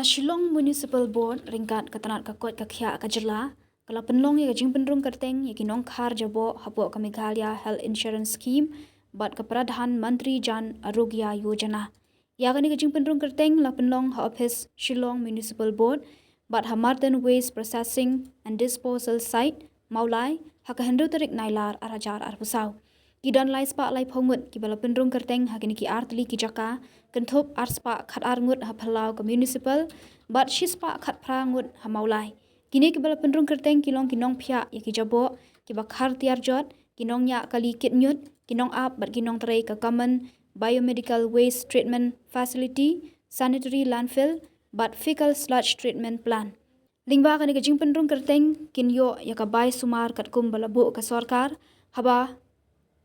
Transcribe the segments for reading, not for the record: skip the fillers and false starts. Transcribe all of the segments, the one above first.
Shillong Municipal Board ringkat katanat kakot kakya kajela kala penlong ya jing Pynrung kerteng ya ki Nongkhar Jaboh hapo ka Meghalaya Health Insurance Scheme bat ka Pradhan Mantri Jan Arogya Yojana. Ya kani ka jing Pynrung kerteng la penlong ha office Shillong Municipal Board bat ha Marten Waste Processing and Disposal Site Maulai ha ka hendu tarik nailar arajar arbusau. Kidan lai spa lai phongut ki bala Pynrung kerteng ha kini ki artli ki jaka kentup arspa khat arngut ha phalau ka municipal bat shispa khat prangut ha maulai kini ki bala Pynrung kerteng kilong kinong phya ya ki Jaboh ki bakhar tiar jot kinong nya kali kit nyut kinong ap bat kinong trai ka common biomedical waste treatment facility sanitary landfill bat fecal sludge treatment plant lingba kani ka jing Pynrung kerteng kin yo ya ka bai sumar kat kum bala bu ka sarkar haba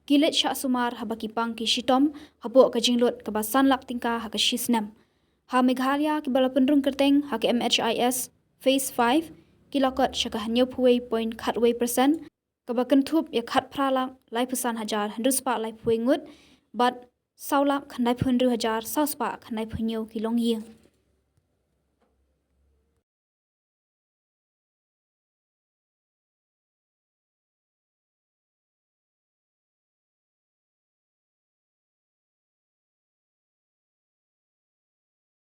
kilet syak sumar haba kipang ki shitom habo ka jinglot ka basan lak tingka ha ka shisnam ha Meghalaya ki bala Pynrung kerteng ha ka MHIS phase 5 kilakot syaka hanyo puwei point khatwei persen ka ba kentup ya khat pralak lai pesan hajar handuspa lai puwei ngut bat saulak khandai phunru hajar sauspa khandai phunyo kilong yeng